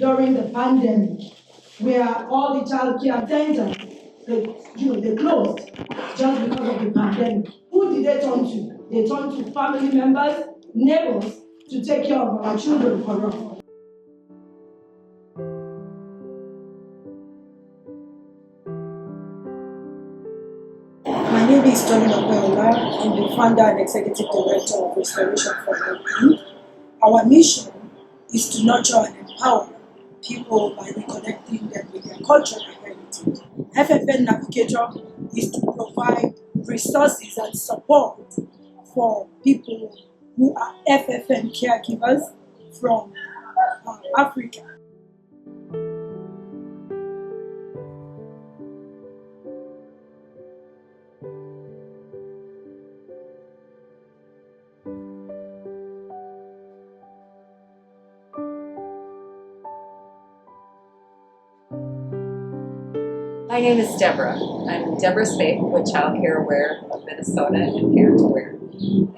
during the pandemic, where all the child care centers, they closed just because of the pandemic. Who did they turn to? They turned to family members, neighbors, to take care of our children for us. My name is Tony Nokwela. I'm the founder and executive director of Restoration for Well-being. Our mission is to nurture and empower people by reconnecting them with their cultural heritage. FFN Navigator is to provide resources and support for people who are FFN caregivers from Africa. My name is Deborah. I'm Deborah Spake with Child Care Aware of Minnesota and Parent Aware.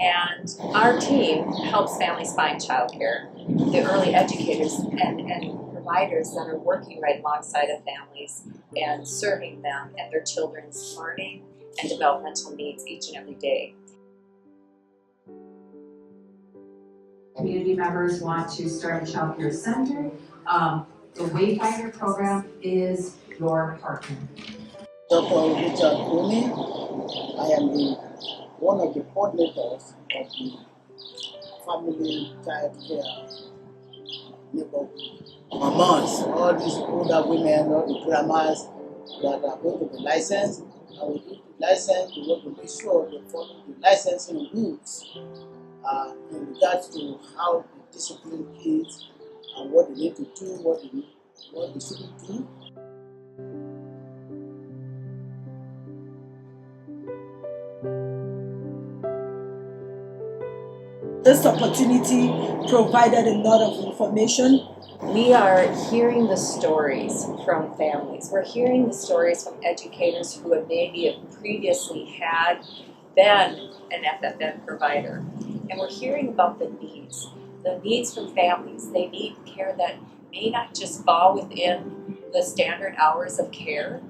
And our team helps families find childcare, the early educators and providers that are working right alongside of families and serving them and their children's learning and developmental needs each and every day. Community members want to start a child care center. The Wayfinder program is your partner. Dr. Richard Cooney, I am one of the coordinators of the Family Child Care Neighborhood. Mamas, all these older women, all the grandmas that are going to be licensed, and we do the license, we want to make sure they follow the licensing rules in regards to how they discipline kids and what they need to do, what they shouldn't do. This opportunity provided a lot of information. We are hearing the stories from families. We're hearing the stories from educators who have maybe previously had been an FFN provider. And we're hearing about the needs from families. They need care that may not just fall within the standard hours of care.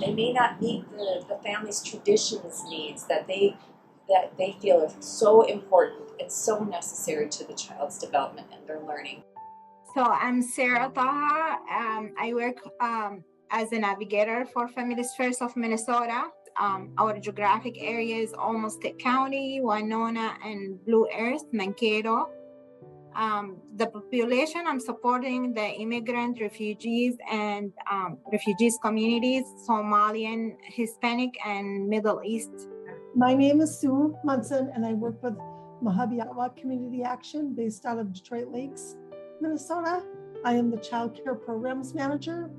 They may not meet the family's traditions needs that they feel are so important and so necessary to the child's development and their learning. So I'm Sarah Taha. I work as a navigator for Families First of Minnesota. Our geographic area is Olmsted County, Winona, and Blue Earth, Mankato. The population I'm supporting, the immigrant, refugees, and refugees communities, Somalian, Hispanic, and Middle East. My name is Sue Munson, and I work with Mahabiawa Community Action based out of Detroit Lakes, Minnesota. I am the Child Care Programs Manager.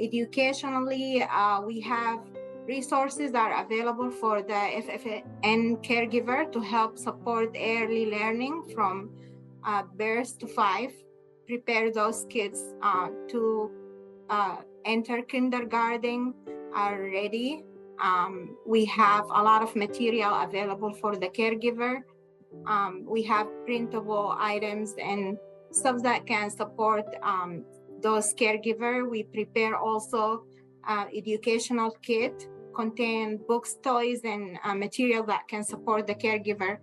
Educationally, we have resources that are available for the FFN caregiver to help support early learning from birth to 5, prepare those kids to enter kindergarten are ready. We have a lot of material available for the caregiver. We have printable items and stuff that can support those caregivers. We prepare also educational kit, contain books, toys, and material that can support the caregiver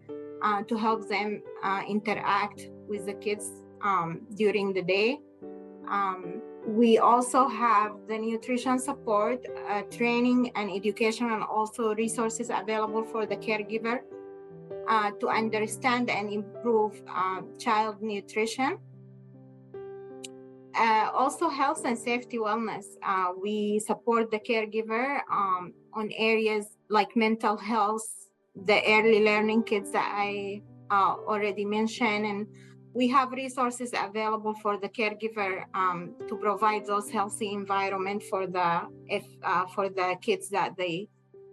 to help them interact with the kids during the day. We also have the nutrition support, training and education, and also resources available for the caregiver to understand and improve child nutrition. Also health and safety wellness. We support the caregiver on areas like mental health, the early learning kids that I already mentioned, and we have resources available for the caregiver to provide those healthy environment for the kids that they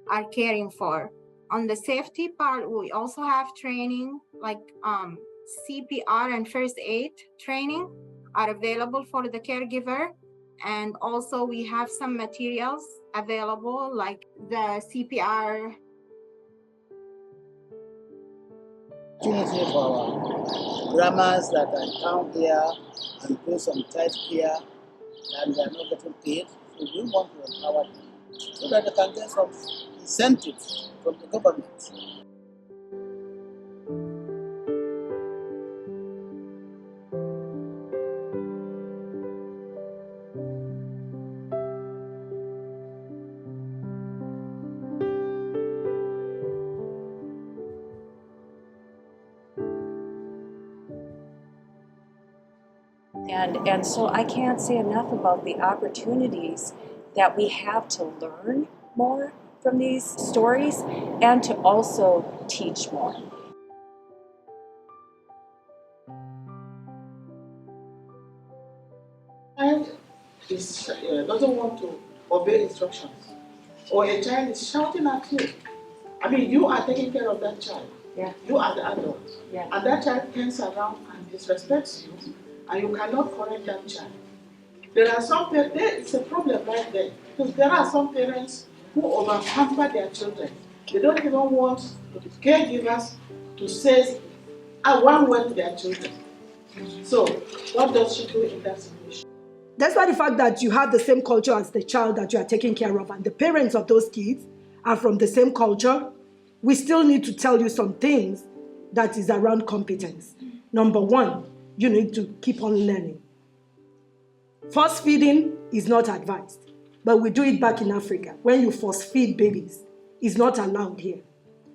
are caring for. On the safety part, we also have training like CPR and first aid training are available for the caregiver. And also we have some materials available like the CPR. opportunity for our grandmas that are in town here and do some child care and they are not getting paid. So we want to empower them so that they can get some incentives from the government. And so I can't say enough about the opportunities that we have to learn more from these stories and to also teach more. Child doesn't want to obey instructions, or a child is shouting at you. I mean, you are taking care of that child. Yeah. You are the adult. Yeah. And that child turns around and disrespects you, and you cannot correct that child. There are some parents, it's a problem right there, because there are some parents who over-pamper their children. They don't even want the caregivers to say one word to their children. So, what does she do in that situation? Despite the fact that you have the same culture as the child that you are taking care of and the parents of those kids are from the same culture, we still need to tell you some things that is around competence. Number one, you need to keep on learning. Force feeding is not advised, but we do it back in Africa. When you force feed babies, it's not allowed here.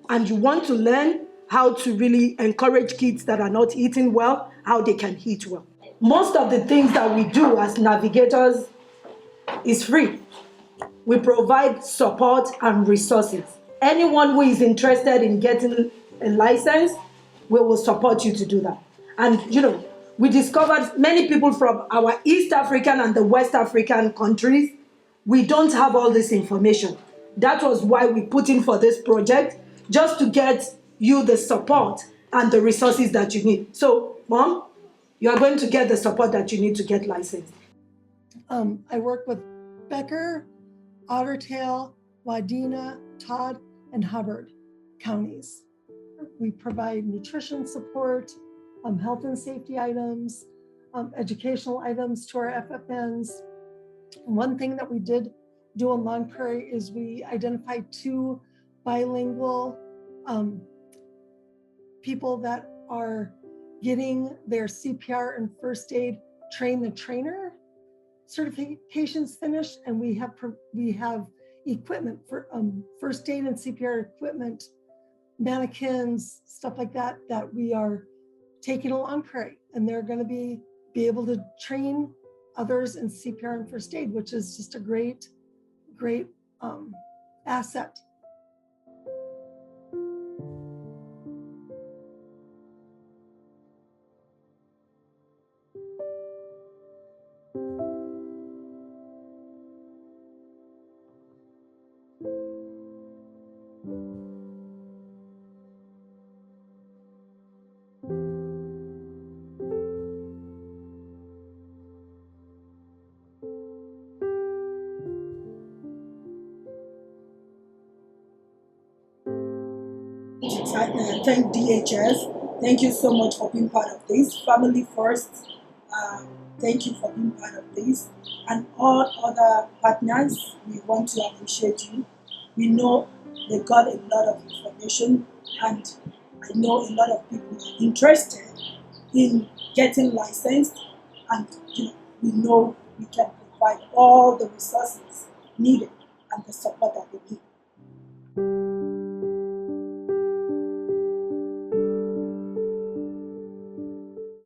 And you want to learn how to really encourage kids that are not eating well, how they can eat well. Most of the things that we do as navigators is free. We provide support and resources. Anyone who is interested in getting a license, we will support you to do that. And we discovered many people from our East African and the West African countries, we don't have all this information. That was why we put in for this project, just to get you the support and the resources that you need. So, Mom, you are going to get the support that you need to get licensed. I work with Becker, Ottertail, Wadena, Todd, and Hubbard counties. We provide nutrition support, health and safety items, educational items to our FFNs. One thing that we did do in Long Prairie is we identified 2 bilingual people that are getting their CPR and first aid train the trainer certifications finished, and we have equipment for first aid and CPR equipment, mannequins, stuff like that we are taking to Long Prairie, and they're going to be able to train others in CPR and first aid, which is just a great asset. Thank DHS. Thank you so much for being part of this. Family First, thank you for being part of this. And all other partners, we want to appreciate you. We know they got a lot of information, and I know a lot of people are interested in getting licensed, and we know we can provide all the resources needed and the support that they need.